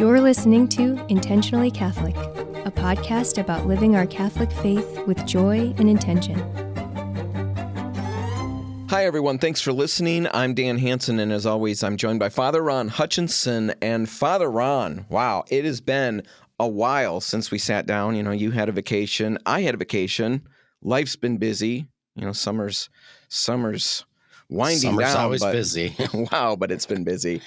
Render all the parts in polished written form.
You're listening to Intentionally Catholic, a podcast about living our Catholic faith with joy and intention. Hi, everyone. Thanks for listening. I'm Dan Hansen, and as always, I'm joined by Father Ron Hutchinson. And Father Ron, wow, it has been a while since we sat down. You know, you had a vacation. I had a vacation. Life's been busy. You know, summer's winding down. Summer's always busy. Wow, but it's been busy.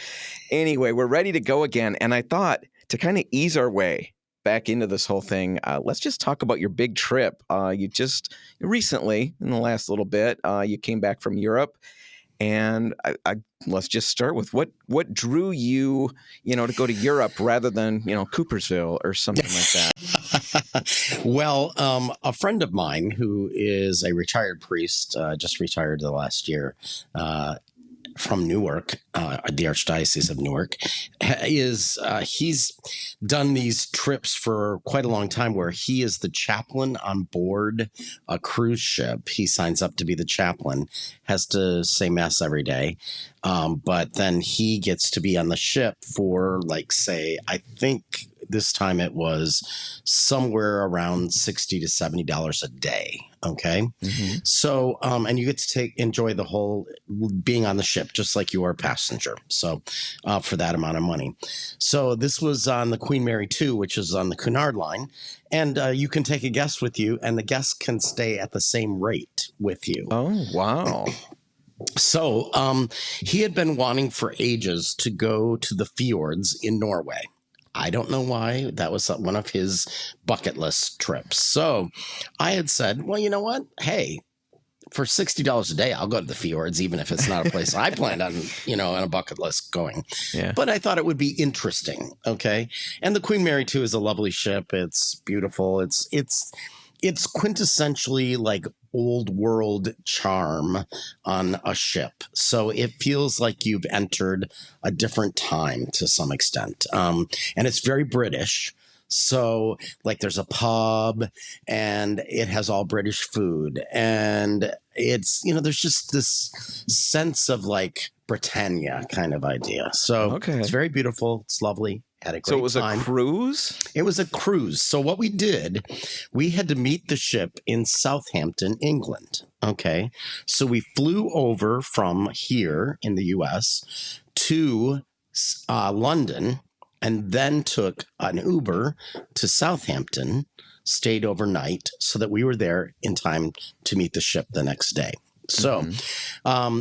Anyway, we're ready to go again. And I thought to kind of ease our way back into this whole thing, let's just talk about your big trip. You just recently, in the last little bit, you came back from Europe. And let's just start with what drew you, to go to Europe rather than, Coopersville or something like that. Well, a friend of mine who is a retired priest, just retired the last year, from Newark, the Archdiocese of Newark, he's done these trips for quite a long time where he is the chaplain on board a cruise ship. He signs up to be the chaplain, has to say mass every day, but then he gets to be on the ship for, I think this time it was somewhere around $60 to $70 a day. Okay. Mm-hmm. So, and you get to enjoy the whole being on the ship, just like you are a passenger. So, for that amount of money. So this was on the Queen Mary 2, which is on the Cunard line. And you can take a guest with you, and the guest can stay at the same rate with you. Oh, wow. So, he had been wanting for ages to go to the Fjords in Norway. I don't know why. That was one of his bucket list trips. So I had said, well, you know what? Hey, for $60 a day, I'll go to the Fjords, even if it's not a place I planned on, on a bucket list going. Yeah. But I thought it would be interesting. Okay. And the Queen Mary 2 is a lovely ship. It's beautiful. It's quintessentially like old world charm on a ship. So it feels like you've entered a different time to some extent. And it's very British. So there's a pub and it has all British food. And it's, there's just this sense of Britannia kind of idea. So It's very beautiful. It's lovely. Had a great So it was time. A cruise? It was a cruise. So what we did, we had to meet the ship in Southampton, England. Okay. So we flew over from here in the U.S. to London and then took an Uber to Southampton, stayed overnight so that we were there in time to meet the ship the next day. So,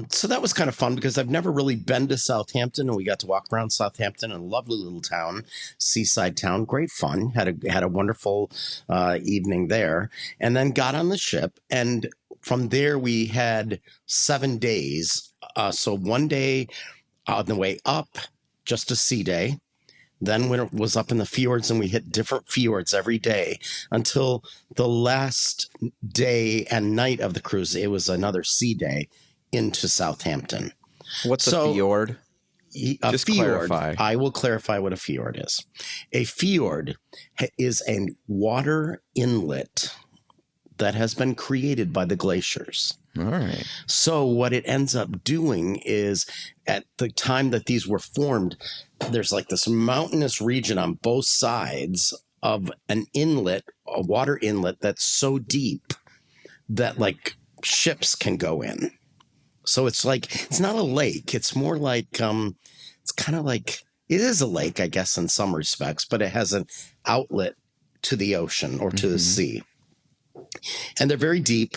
so that was kind of fun because I've never really been to Southampton, and we got to walk around Southampton, a lovely little town, seaside town, great fun. Had a wonderful evening there, and then got on the ship, and from there we had 7 days. So one day on the way up, just a sea day. Then when it was up in the fjords, and we hit different fjords every day until the last day and night of the cruise, it was another sea day into Southampton. What's a fjord? Just fjord, clarify. I will clarify what a fjord is. A fjord is a water inlet that has been created by the glaciers. All right. So what it ends up doing is at the time that these were formed, there's this mountainous region on both sides of an inlet, a water inlet that's so deep that ships can go in. So it's it's not a lake. It's more it's kind of it is a lake, I guess, in some respects, but it has an outlet to the ocean or to the sea. And they're very deep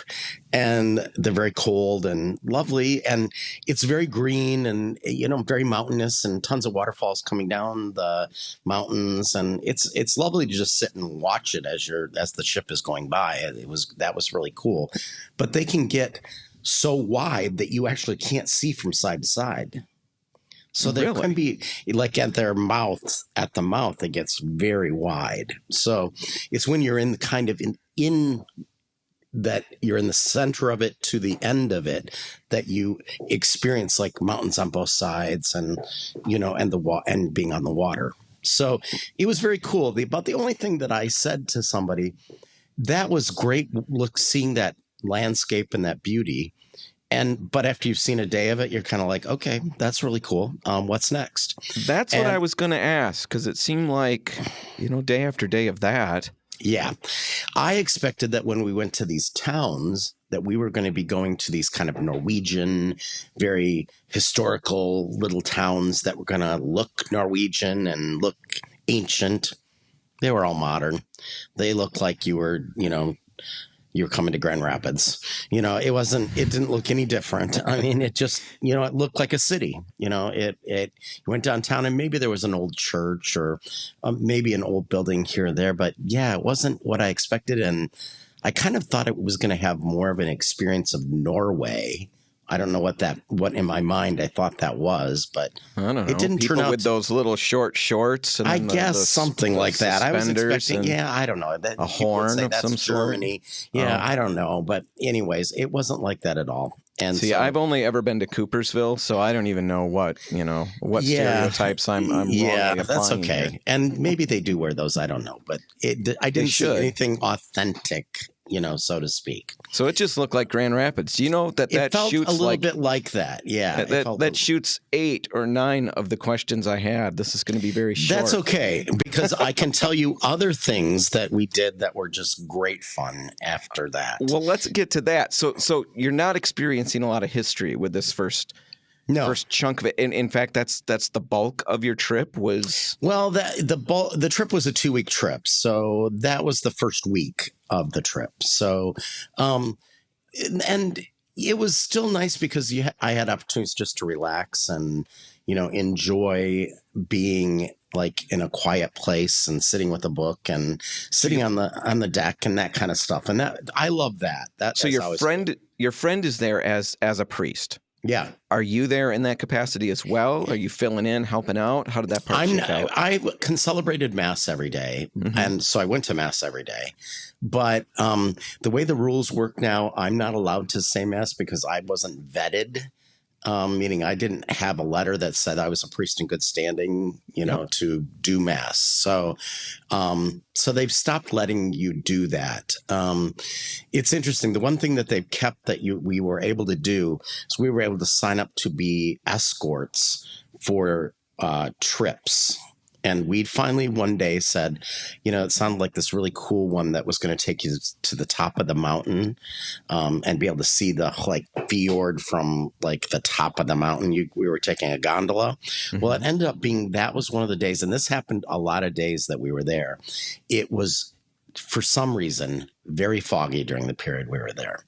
and they're very cold and lovely. And it's very green and, very mountainous and tons of waterfalls coming down the mountains. And it's lovely to just sit and watch it as the ship is going by. That was really cool. But they can get so wide that you actually can't see from side to side. So there can be at their mouth, at the mouth, it gets very wide. So it's when you're in the kind of in that you're in the center of it to the end of it that you experience mountains on both sides and, and being on the water. So it was very cool. But the only thing that I said to somebody, that was great. Seeing that landscape and that beauty. But after you've seen a day of it, you're kind of like, okay, that's really cool. What's next? That's what I was going to ask, because it seemed like, day after day of that. Yeah. I expected that when we went to these towns that we were going to be going to these kind of Norwegian, very historical little towns that were going to look Norwegian and look ancient. They were all modern. They looked like you were coming to Grand Rapids. It didn't look any different. I mean, it just, it looked like a city. You went downtown and maybe there was an old church or maybe an old building here or there. But yeah, it wasn't what I expected. And I kind of thought it was going to have more of an experience of Norway. I don't know what in my mind I thought that was, but I don't know. It didn't People turn out with those little short shorts. And I then guess something like that. I was expecting, I don't know. A horn of some Germany. sort. Yeah, I don't know. But anyways, it wasn't like that at all. And see, I've only ever been to Coopersville, so I don't even know what stereotypes I'm yeah, wrongly that's applying okay. here. And maybe they do wear those. I don't know. But I didn't see anything authentic, so to speak. So it just looked like Grand Rapids. Do you know that It felt shoots a little bit like that. Yeah. That shoots 8 or 9 of the questions I had. This is going to be very short. That's okay, because I can tell you other things that we did that were just great fun after that. Well, let's get to that. So you're not experiencing a lot of history with this first chunk of it. And in fact, that's the bulk of your trip was. Well, the trip was a 2-week trip, so that was the first week of the trip. So, and it was still nice because I had opportunities just to relax and enjoy being like in a quiet place and sitting with a book and sitting on the deck and that kind of stuff. And that I love that. So your friend is there as a priest. Yeah. Are you there in that capacity as well? Are you filling in, helping out? How did that part shake out? I celebrated Mass every day, and so I went to Mass every day. But the way the rules work now, I'm not allowed to say Mass because I wasn't vetted, meaning I didn't have a letter that said I was a priest in good standing, to do Mass. So they've stopped letting you do that. It's interesting. The one thing that they've kept that we were able to do is we were able to sign up to be escorts for trips. And we finally one day said, it sounded like this really cool one that was going to take you to the top of the mountain and be able to see the fjord from the top of the mountain. We were taking a gondola. Mm-hmm. Well, it ended up being that was one of the days, and this happened a lot of days that we were there. It was, for some reason, very foggy during the period we were there.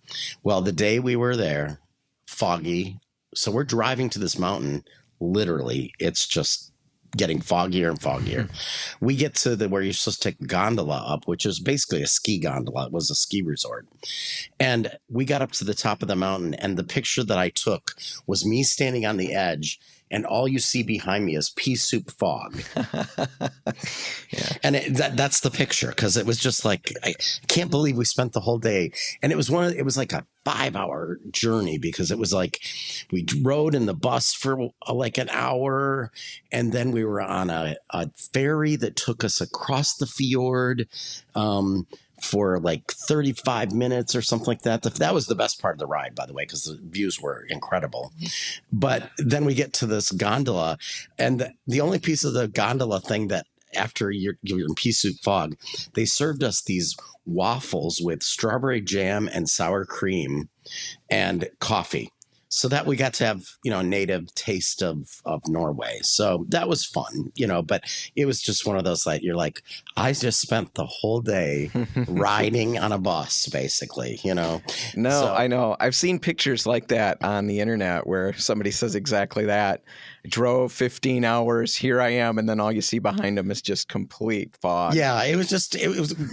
Well, the day we were there, foggy. So we're driving to this mountain. Literally, it's just getting foggier and foggier. We get to where you're supposed to take a gondola up, which is basically a ski gondola. It was a ski resort. And we got up to the top of the mountain, and the picture that I took was me standing on the edge, and all you see behind me is pea soup fog. Yeah. And that's the picture, because it was just like, I can't believe we spent the whole day. And it was like a 5-hour journey, because it was like we rode in the bus for like an hour, and then we were on a ferry that took us across the fjord for like 35 minutes or something like that. That was the best part of the ride, by the way, because the views were incredible. But then we get to this gondola, and the only piece of the gondola thing that after you're in pea soup fog, they served us these waffles with strawberry jam and sour cream and coffee, so that we got to have, a native taste of Norway. So that was fun, but it was just one of those you're like, I just spent the whole day riding on a bus, basically, No, so, I know. I've seen pictures like that on the internet where somebody says exactly that. Drove 15 hours. Here I am. And then all you see behind them is just complete fog. Yeah, it was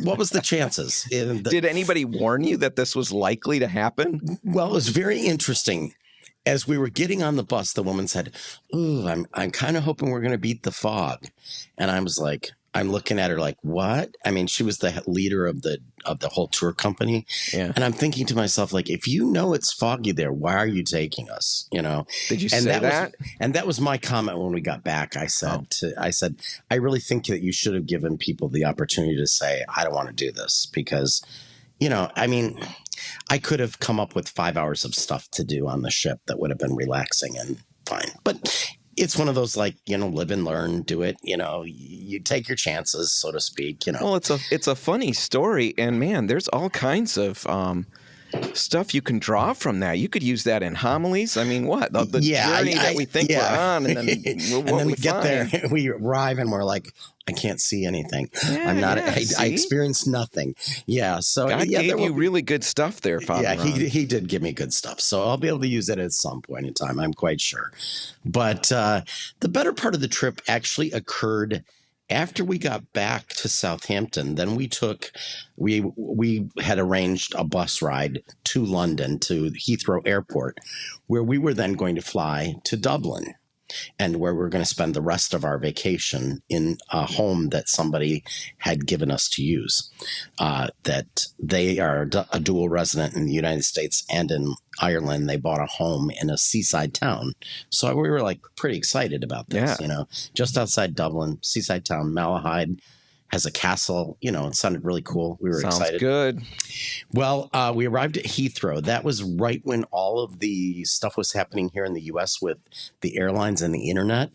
what was the chances? Did anybody warn you that this was likely to happen? Well, it was very interesting. As we were getting on the bus, the woman said, "Ooh, I'm kind of hoping we're going to beat the fog." And I was like, I'm looking at her like, what? I mean, she was the leader of the whole tour company. Yeah. And I'm thinking to myself, like, if you know it's foggy there, why are you taking us? Did you say that? And that was my comment when we got back. I said, I really think that you should have given people the opportunity to say, I don't want to do this, because, I mean, I could have come up with 5 hours of stuff to do on the ship that would have been relaxing and fine. But it's one of those, like, live and learn, do it. You take your chances, so to speak. Well, it's a funny story, and man, there's all kinds of stuff you can draw from that. You could use that in homilies. I mean, what the journey that we think we're on, and then and then we get there, we arrive, and we're like, I can't see anything. Yeah, I'm not. yeah, I experienced nothing. Yeah. So God gave you really good stuff there, Father. Yeah, Ron. he did give me good stuff. So I'll be able to use it at some point in time. I'm quite sure. But the better part of the trip actually occurred after we got back to Southampton. Then we had arranged a bus ride to London, to Heathrow Airport, where we were then going to fly to Dublin, and where we're going to spend the rest of our vacation in a home that somebody had given us to use. That they are a dual resident in the United States and in Ireland. They bought a home in a seaside town. So we were like pretty excited about this, just outside Dublin, seaside town. Malahide has a castle, it sounded really cool. We were excited. Sounds good. Well, we arrived at Heathrow. That was right when all of the stuff was happening here in the U.S. with the airlines and the internet.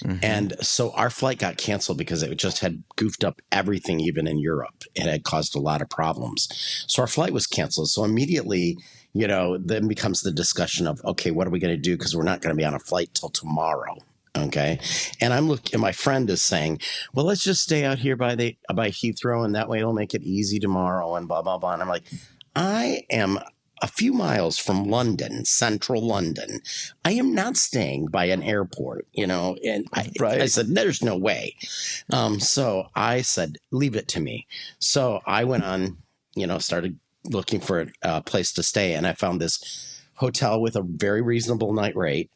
Mm-hmm. And so our flight got canceled because it just had goofed up everything, even in Europe. It had caused a lot of problems. So our flight was canceled. So immediately, then becomes the discussion of, okay, what are we going to do? Because we're not going to be on a flight till tomorrow. Okay. And I'm looking, my friend is saying, well, let's just stay out here by Heathrow, and that way it'll make it easy tomorrow, and blah, blah, blah. And I'm like, I am a few miles from London, central London. I am not staying by an airport, and I said, there's no way. So I said, leave it to me. So I went on, started looking for a place to stay, and I found this hotel with a very reasonable night rate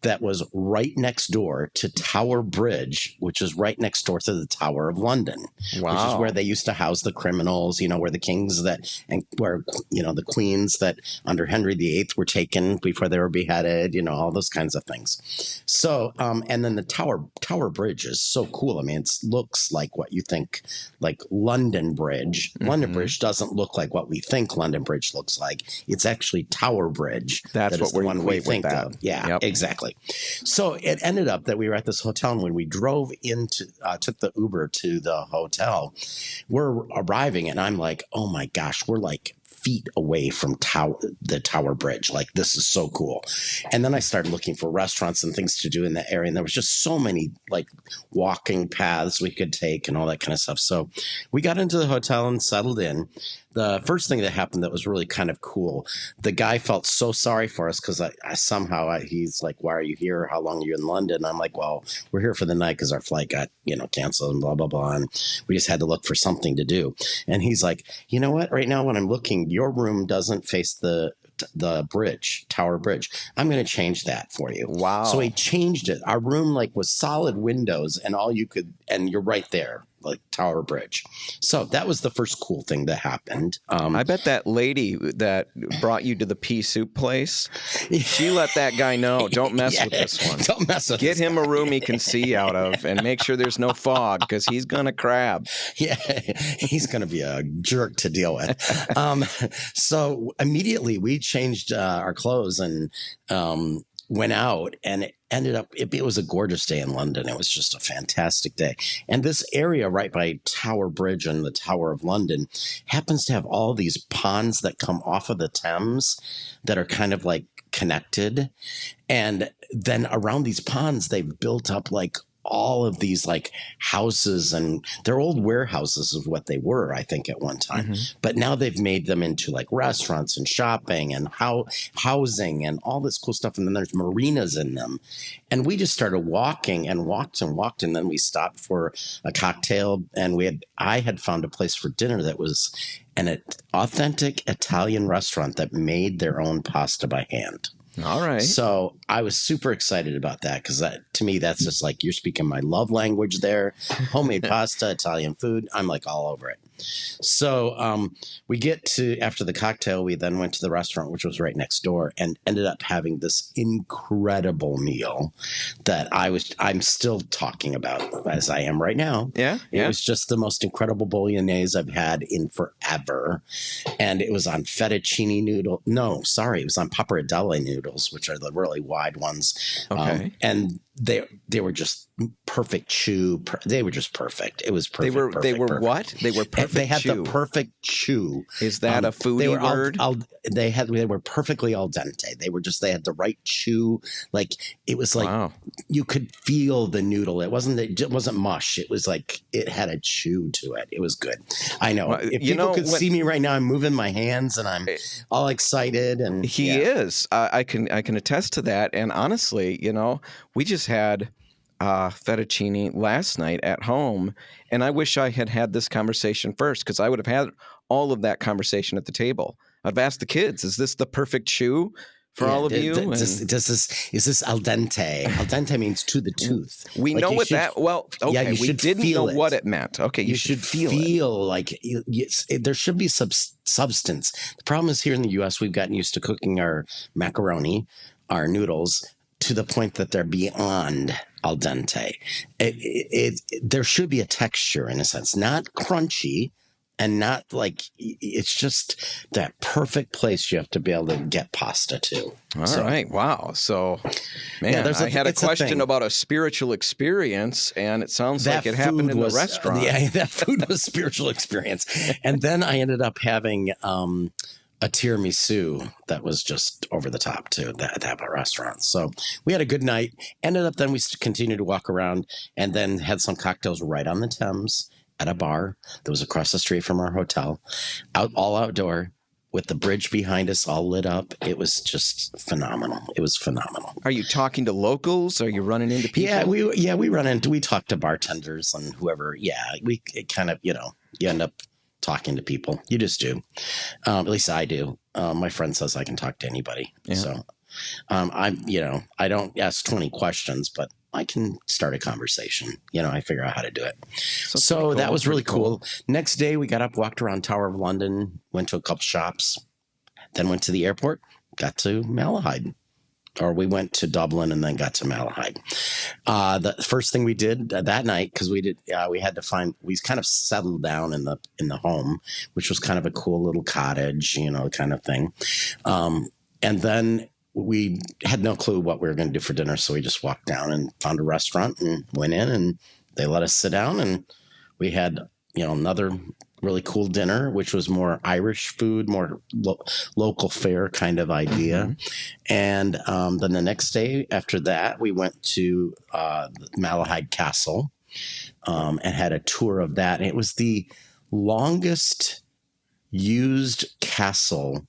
that was right next door to Tower Bridge, which is right next door to the Tower of London, wow. Which is where they used to house the criminals, where the kings where the queens that under Henry VIII were taken before they were beheaded, all those kinds of things. So, and then the Tower Bridge is so cool. I mean, it looks like what you think, like London Bridge. Mm-hmm. London Bridge doesn't look like what we think London Bridge looks like. It's actually Tower Bridge. That's what we think of. Yeah, yep. Exactly. So it ended up that we were at this hotel, and when we drove took the Uber to the hotel, we're arriving, and I'm like, oh my gosh, we're like feet away from the Tower Bridge. Like, this is so cool. And then I started looking for restaurants and things to do in that area. And there was just so many like walking paths we could take and all that kind of stuff. So we got into the hotel and settled in. The first thing that happened that was really kind of cool, the guy felt so sorry for us because he's like, why are you here? How long are you in London? And I'm like, well, we're here for the night because our flight got, canceled and blah, blah, blah. And we just had to look for something to do. And he's like, you know what? Right now when I'm looking, your room doesn't face the bridge, Tower Bridge. I'm going to change that for you. Wow. So he changed it. Our room was solid windows and and you're right there, like Tower Bridge. So that was the first cool thing that happened. I bet that lady that brought you to the pea soup place, she let that guy know, don't mess with this one. Don't mess with Get him a room he can see out of and make sure there's no fog because he's going to crab. Yeah, he's going to be a jerk to deal with. So immediately we changed our clothes and went out, and it ended up, it was a gorgeous day in London. It was just a fantastic day. And this area right by Tower Bridge and the Tower of London happens to have all these ponds that come off of the Thames that are kind of like connected. And then around these ponds, they've built up like all of these like houses, and they're old warehouses of what they were, I think, at one time. Mm-hmm. But now they've made them into like restaurants and shopping and housing and all this cool stuff. And then there's marinas in them. And we just started walking and walked and walked. And then we stopped for a cocktail, and I had found a place for dinner that was an authentic Italian restaurant that made their own pasta by hand. All right. So I was super excited about that because to me, that's just like, you're speaking my love language there. Homemade pasta, Italian food. I'm like all over it. So we get to, after the cocktail, we then went to the restaurant, which was right next door, and ended up having this incredible meal that I'm still talking about as I am right now. Yeah. It was just the most incredible bolognese I've had in forever. And it was on fettuccine noodle. No, sorry. It was on pappardelle noodles, which are the really wide ones. Okay. And they were just perfect chew. They were just perfect. It was perfect. They were perfect. What? They were perfect. They had chew. the perfect chew. Is that a foodie word? They were perfectly al dente. They had the right chew. Like it was like wow. You could feel the noodle. It wasn't mush. It was like it had a chew to it. It was good. I know. Well, if people could see me right now, I'm moving my hands and I'm all excited. And he is. I can attest to that. And honestly, we just had fettuccine last night at home, and I wish I had this conversation first, because I would have had all of that conversation at the table. I'd have asked the kids, is this the perfect chew for all of you? Is this al dente? Al dente means to the tooth. We know what that. Well, okay, yeah, we didn't know what it meant. Okay, you should feel like there should be substance. The problem is here in the U.S. we've gotten used to cooking our macaroni, our noodles, to the point that they're beyond al dente. There should be a texture in a sense, not crunchy. And not like, it's just that perfect place you have to be able to get pasta to. All right. Wow. So, man, I had a question about a spiritual experience, and it sounds like it happened in the restaurant. Yeah, that food was spiritual experience. And then I ended up having a tiramisu that was just over the top too, at that restaurant. So we had a good night. Ended up, then we continued to walk around and then had some cocktails right on the Thames at a bar that was across the street from our hotel, all outdoor, with the bridge behind us all lit up. It was just phenomenal. It was phenomenal. Are you talking to locals? Are you running into people? We talked to bartenders and whoever. Yeah, it kind of, you end up talking to people. You just do. At least I do. My friend says I can talk to anybody. Yeah. So I don't ask 20 questions, but I can start a conversation. I figure out how to do it. So cool. That was really cool. Next day, we got up, walked around Tower of London, went to a couple shops, then went to the airport, got to Malahide. Or we went to Dublin and then got to Malahide. The first thing we did that night, because we kind of settled down in the home, which was kind of a cool little cottage, kind of thing. And then we had no clue what we were going to do for dinner. So we just walked down and found a restaurant and went in, and they let us sit down, and we had, another really cool dinner, which was more Irish food, more local fare kind of idea. Mm-hmm. And then the next day after that, we went to Malahide Castle and had a tour of that. And it was the longest used castle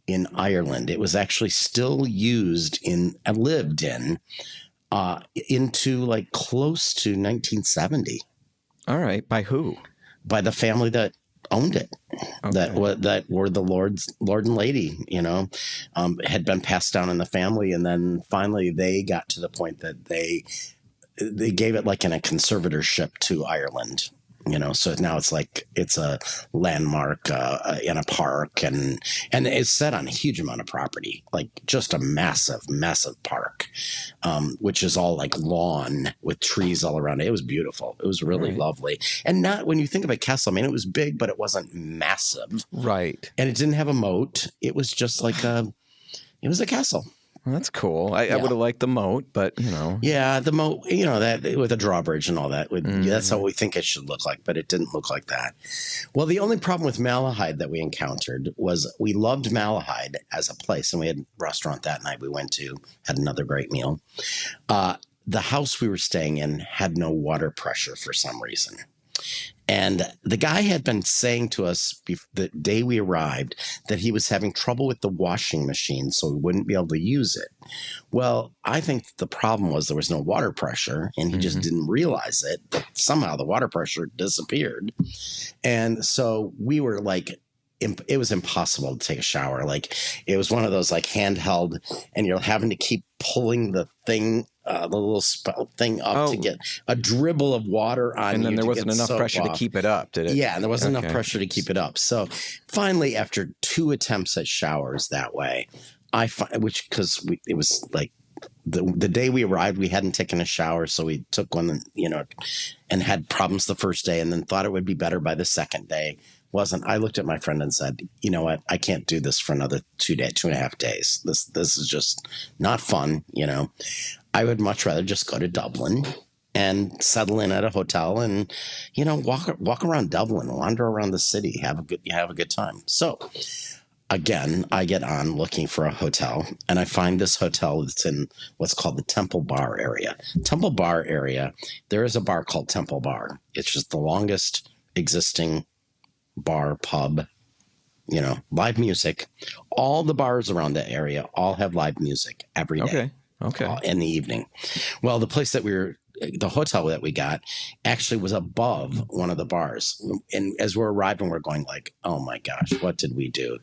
in Ireland. It was actually still used lived in into like close to 1970. All right. By who? By the family that owned it. Okay. That were the Lord and Lady, had been passed down in the family. And then finally they got to the point that they gave it like in a conservatorship to Ireland. So now it's a landmark in a park, and it's set on a huge amount of property, like just a massive, massive park, which is all like lawn with trees all around it. It was beautiful. It was really lovely. And not, when you think of a castle, it was big, but it wasn't massive. Right. And it didn't have a moat. It was just like it was a castle. Well, that's cool. I would have liked the moat, but Yeah, the moat, that with a drawbridge and all that. That's how we think it should look like, but it didn't look like that. Well, the only problem with Malahide that we encountered was we loved Malahide as a place, and we had a restaurant that night we went to, had another great meal. The house we were staying in had no water pressure for some reason. And the guy had been saying to us the day we arrived that he was having trouble with the washing machine, so we wouldn't be able to use it. Well, I think the problem was there was no water pressure, and he just didn't realize it, but somehow the water pressure disappeared. And so we were like, it was impossible to take a shower. Like, it was one of those like handheld, and you're having to keep pulling the thing the little spout thing up to Oh. get a dribble of water on you. And then there to wasn't get enough soap pressure to off. keep it up, did it? Yeah, and there wasn't enough Okay. pressure to keep it up. So finally, after 2 attempts at showers that way, it was like the day we arrived, we hadn't taken a shower, so we took one, and had problems the first day, and then thought it would be better by the second day. Wasn't. I looked at my friend and said, "You know what? I can't do this for another 2.5 days. This is just not fun. I would much rather just go to Dublin and settle in at a hotel and walk around Dublin, wander around the city, have a good time." So again, I get on looking for a hotel, and I find this hotel that's in what's called the Temple Bar area. Temple Bar area, there is a bar called Temple Bar. It's just the longest existing bar, pub, live music. All the bars around that area all have live music every day. Okay. In the evening. Well, the hotel that we got actually was above one of the bars. And as we're arriving, we're going like, oh my gosh, what did we do?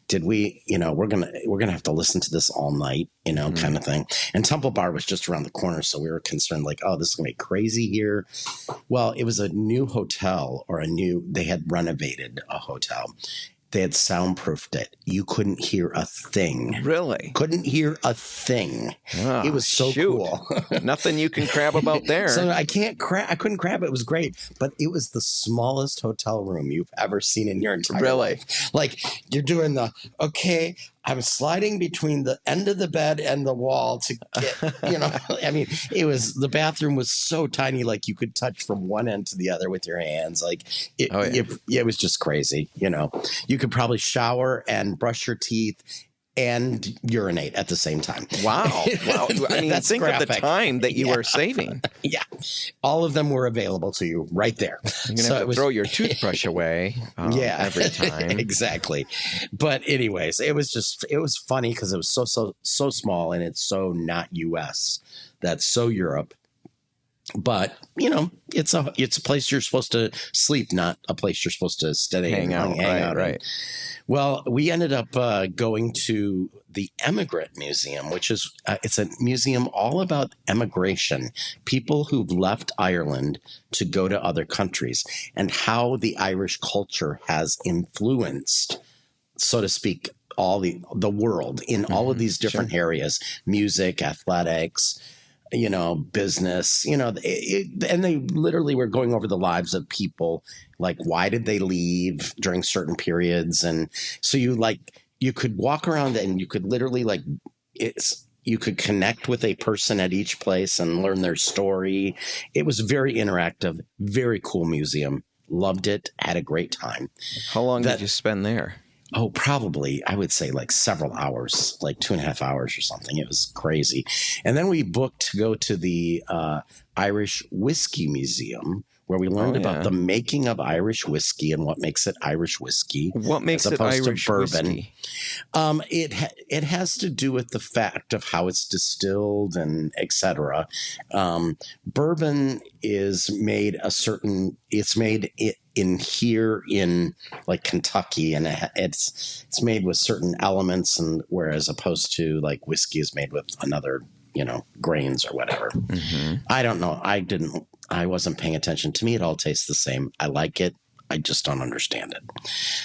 Did we, we're going to have to listen to this all night, kind of thing. And Temple Bar was just around the corner. So we were concerned like, oh, this is going to be crazy here. Well, it was a new hotel they had renovated a hotel. They had soundproofed it. You couldn't hear a thing. Really? Couldn't hear a thing. Oh, it was so cool. Nothing you can crab about there. So I couldn't crab it. It was great. But it was the smallest hotel room you've ever seen in your entire life. Like you're doing I'm sliding between the end of the bed and the wall to get, the bathroom was so tiny, like you could touch from one end to the other with your hands. Like it was just crazy. You could probably shower and brush your teeth and urinate at the same time. Wow. I mean, think graphic. Of the time that you were saving. Yeah. All of them were available to you right there. You're going to have to throw your toothbrush away every time. Exactly. But anyways, it was funny because it was so small, and it's so not U.S. That's so Europe. But, it's a place you're supposed to sleep, not a place you're supposed to hang out. Right. Well, we ended up going to the Emigrant Museum, which is it's a museum all about emigration, people who've left Ireland to go to other countries, and how the Irish culture has influenced, so to speak, all the world in all of these different areas: music, athletics, business, and they literally were going over the lives of people, like why did they leave during certain periods. And so you could walk around and you could literally you could connect with a person at each place and learn their story. It was very interactive, very cool museum. Loved it. Had a great time. How long did you spend there? Oh, probably, I would say like several hours, like 2.5 hours or something. It was crazy. And then we booked to go to the Irish Whiskey Museum, where we learned about the making of Irish whiskey and what makes it Irish whiskey. What makes it Irish whiskey? It has to do with the fact of how it's distilled and etc. Bourbon is made in like Kentucky, and it's made with certain elements, and whereas opposed to like whiskey is made with another, grains or whatever. Mm-hmm. I don't know. I wasn't paying attention. To me, it all tastes the same. I like it. I just don't understand it.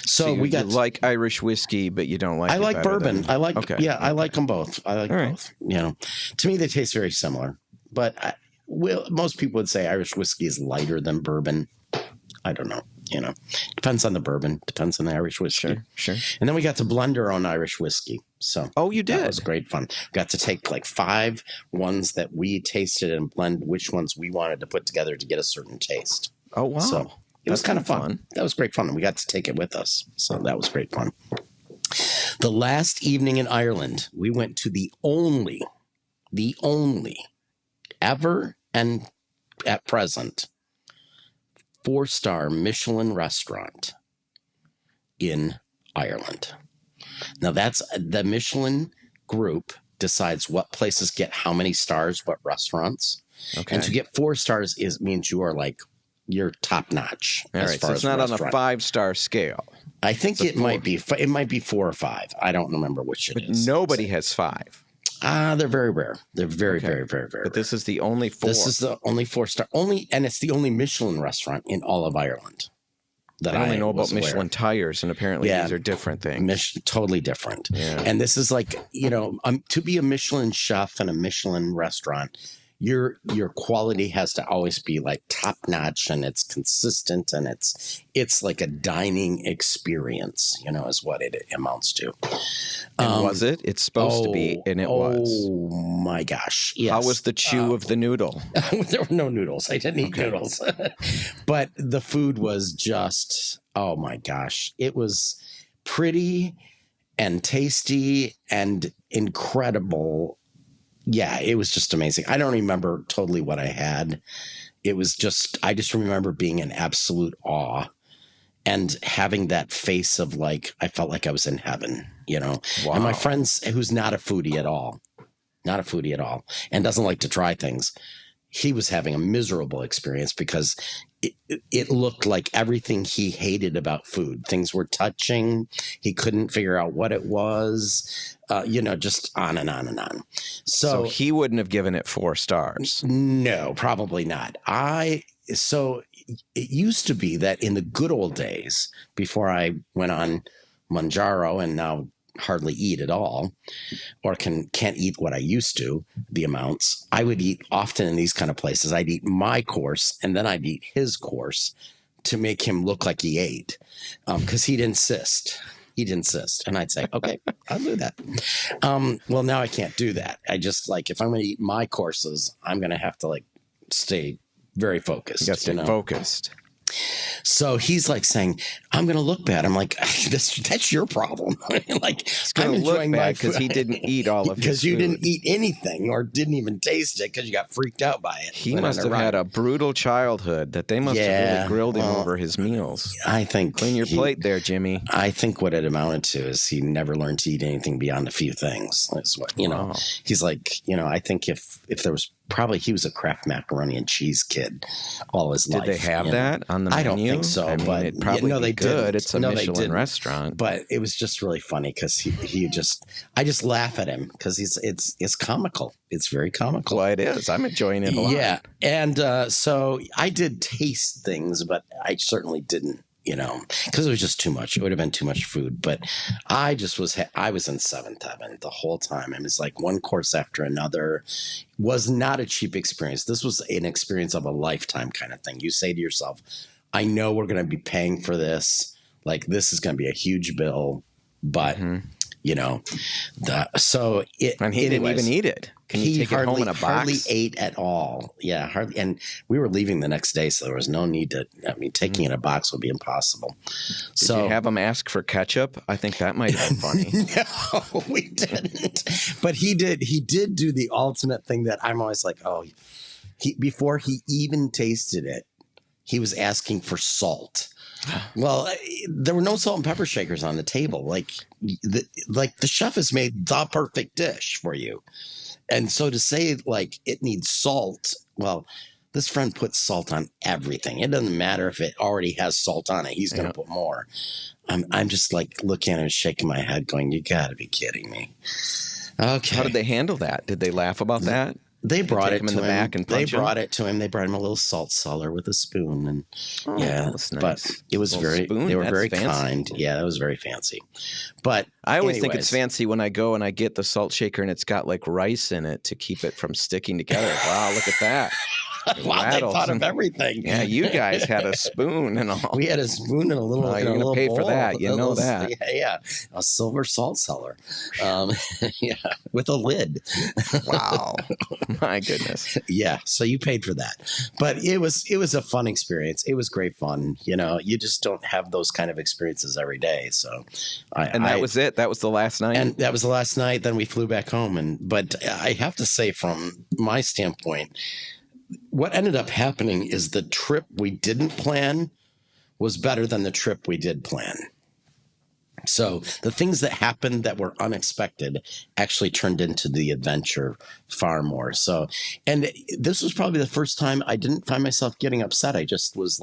So you like Irish whiskey, but you don't like. I like bourbon. I like. Okay. Yeah, I like them both. I like both. To me, they taste very similar. But most people would say Irish whiskey is lighter than bourbon. I don't know. Depends on the bourbon. Depends on the Irish whiskey. Sure. And then we got to blend our own Irish whiskey. So you did. That was great fun. Got to take like 5 ones that we tasted and blend which ones we wanted to put together to get a certain taste. Oh wow! So it was kind of fun. That was great fun, and we got to take it with us. So that was great fun. The last evening in Ireland, we went to the only ever and at present 4-star Michelin restaurant in Ireland. Now that's the Michelin group decides what places get how many stars, what restaurants. Okay. And to get 4 stars means you're top notch. All right, so it's not on a 5-star scale. I think it might be 4 or 5. I don't remember which it is. But nobody has 5. They're very rare. They're very, Okay. very, very, very But rare. this is the only 4. This is the only 4-star, and it's the only Michelin restaurant in all of Ireland that I only know about was aware Michelin of. tires, and apparently Yeah. these are different things. Totally different. Yeah. And this is like, to be a Michelin chef in a Michelin restaurant, your quality has to always be like top notch, and it's consistent, and it's like a dining experience, is what it amounts to. And was it? It's supposed to be, and it was. Oh my gosh. Yes. How was the chew of the noodle? There were no noodles. I didn't eat noodles. But the food was just, oh my gosh. It was pretty and tasty and incredible. Yeah, it was just amazing. I don't remember totally what I had. I just remember being in absolute awe and having that face of like, I felt like I was in heaven, Wow. And my friends, who's not a foodie at all, and doesn't like to try things, he was having a miserable experience because it looked like everything he hated about food. Things were touching. He couldn't figure out what it was, just on and on and on. So he wouldn't have given it 4 stars. No, probably not. So it used to be that in the good old days, before I went on Manjaro and now hardly eat at all, or can't eat what I used to, the amounts, I would eat often in these kind of places. I'd eat my course and then I'd eat his course to make him look like he ate, because he'd insist. And I'd say, okay, I'll do that. Well, now I can't do that. I just if I'm going to eat my courses, I'm going to have to stay very focused. You got to stay focused. So he's saying, I'm going to look bad. I'm like, that's your problem. It's going to look bad because he didn't eat all of his because you food. didn't eat anything or didn't even taste it because you got freaked out by it. He must have had a brutal childhood that they must have really grilled him over his meals. I think Clean your plate there, Jimmy. I think what it amounted to is he never learned to eat anything beyond a few things. That's what, Wow. He's like, I think if there was he was a Kraft macaroni and cheese kid all his life. Did they have that on the menu? I don't think so. I mean, but it'd probably be good. Didn't. It's a Michelin restaurant. But it was just really funny because I just laugh at him because it's comical. It's very comical. Well, it is. I'm enjoying it a lot. Yeah. And so I did taste things, but I certainly didn't, because it was just too much. It would have been too much food. But I was in seventh heaven the whole time. It was like one course after another. Was not a cheap experience. This was an experience of a lifetime kind of thing. You say to yourself, I know we're going to be paying for this. This is going to be a huge bill, but and he didn't even eat it. Can you take it home in a box? Hardly ate at all. Yeah, hardly. And we were leaving the next day, so there was no need to. Taking it in a box would be impossible. Did you have him ask for ketchup? I think that might have been funny. No, we didn't. But he did. He did do the ultimate thing that I'm always like, before he even tasted it, he was asking for salt. Well, there were no salt and pepper shakers on the table. The chef has made the perfect dish for you. And so to say it needs salt, well, this friend puts salt on everything. It doesn't matter if it already has salt on it. He's going to put more. I'm just looking at him and shaking my head going, you got to be kidding me. Okay. How did they handle that? Did they laugh about that? They brought it him to in the him. back and They punch him? brought it to him. They brought him a little salt cellar with a spoon, and that's nice. but it was Little spoon? They were That's very fancy. kind. Yeah, that was very fancy. But I always think anyways, it's fancy when I go and I get the salt shaker and it's got rice in it to keep it from sticking together. Wow, look at that. Wow, they rattles thought of and- everything. Yeah, you guys had a spoon and all. We had a spoon and a little. You're in a gonna little pay for bowl. that. You know that. Yeah, a silver salt cellar. Yeah, with a lid. Wow, my goodness. Yeah, so you paid for that, but it was a fun experience. It was great fun. You just don't have those kind of experiences every day. So, That was it. That was the last night. And that was the last night. Then we flew back home. But I have to say, from my standpoint, what ended up happening is the trip we didn't plan was better than the trip we did plan. So the things that happened that were unexpected actually turned into the adventure far more. And this was probably the first time I didn't find myself getting upset. I just was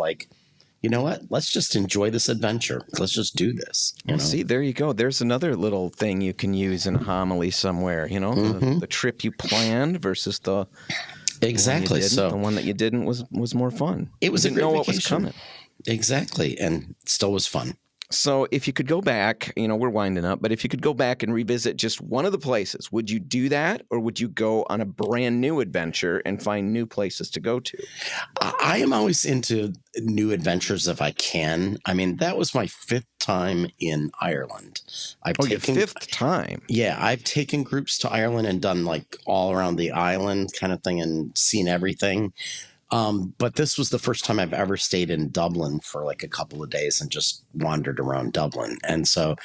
you know what? Let's just enjoy this adventure. Let's just do this. Well, see, there you go. There's another little thing you can use in a homily somewhere. The trip you planned versus the exactly. The one that you didn't was more fun. It was you didn't know what was coming. Exactly, and still was fun. So if you could go back, we're winding up, but if you could go back and revisit just one of the places, would you do that, or would you go on a brand new adventure and find new places to go to? I am always into new adventures if I can. I mean, that was my 5th time in Ireland. Your 5th time? Yeah, I've taken groups to Ireland and done like all around the island kind of thing and seen everything. But this was the first time I've ever stayed in Dublin for like a couple of days and just wandered around Dublin. And so,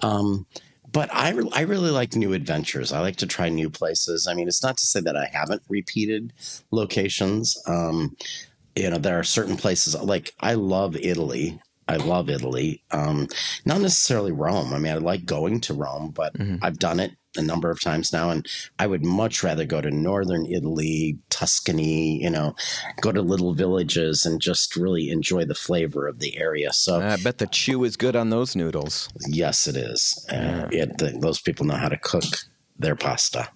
but I really like new adventures. I like to try new places. I mean, it's not to say that I haven't repeated locations. There are certain places like I love Italy. Not necessarily Rome. I mean, I like going to Rome, but I've done it a number of times now, and I would much rather go to northern Italy, Tuscany, go to little villages and just really enjoy the flavor of the area. So I bet the chew is good on those noodles. Yes, it is. Those people know how to cook their pasta.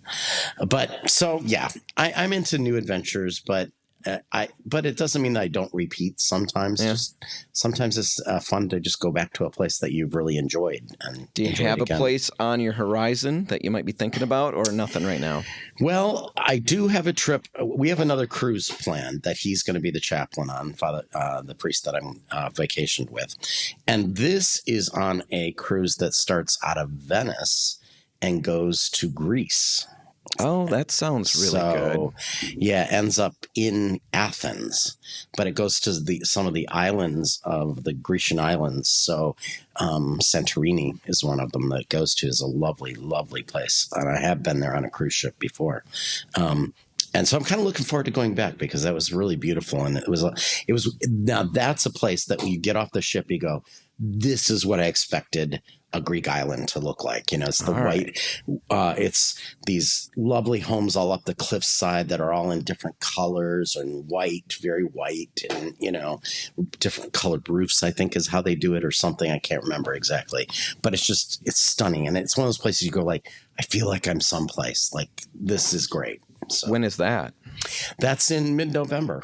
But so, yeah, I'm into new adventures, but it doesn't mean that I don't repeat sometimes. Yeah. Just sometimes it's fun to just go back to a place that you've really enjoyed. And do you have a place on your horizon that you might be thinking about, or nothing right now? Well, I do have a trip. We have another cruise planned that he's going to be the chaplain on, the priest that I'm vacationed with. And this is on a cruise that starts out of Venice and goes to Greece. Oh, that sounds really good. Yeah, ends up in Athens, but it goes to some of the islands of the Grecian islands. So Santorini is one of them that it goes to. Is a lovely, lovely place. And I have been there on a cruise ship before. And so I'm kind of looking forward to going back because that was really beautiful. And it was now that's a place that when you get off the ship, you go, this is what I expected a Greek island to look like. It's the white, it's these lovely homes all up the cliffside that are all in different colors and white, very white, and, different colored roofs, I think is how they do it or something. I can't remember exactly, but it's stunning. And it's one of those places you go like, I feel like I'm someplace like this is great. So, when is that? That's in mid-November.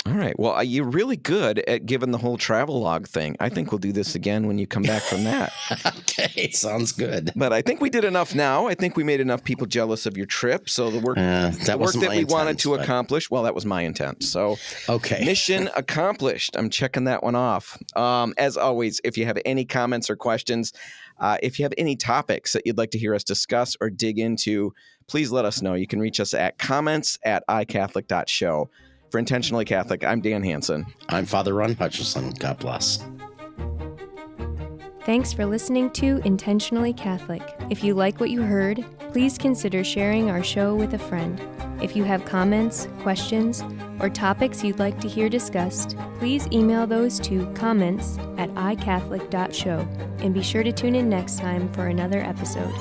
All right. Well, you're really good at giving the whole travel log thing. I think we'll do this again when you come back from that. Okay. Sounds good. But I think we did enough now. I think we made enough people jealous of your trip. So the work that we wanted to accomplish, well, that was my intent. So okay. Mission accomplished. I'm checking that one off. As always, if you have any comments or questions, if you have any topics that you'd like to hear us discuss or dig into, please let us know. You can reach us at comments@icatholic.show. For Intentionally Catholic, I'm Dan Hansen. I'm Father Ron Hutchinson. God bless. Thanks for listening to Intentionally Catholic. If you like what you heard, please consider sharing our show with a friend. If you have comments, questions, or topics you'd like to hear discussed, please email those to comments@icatholic.show. And be sure to tune in next time for another episode.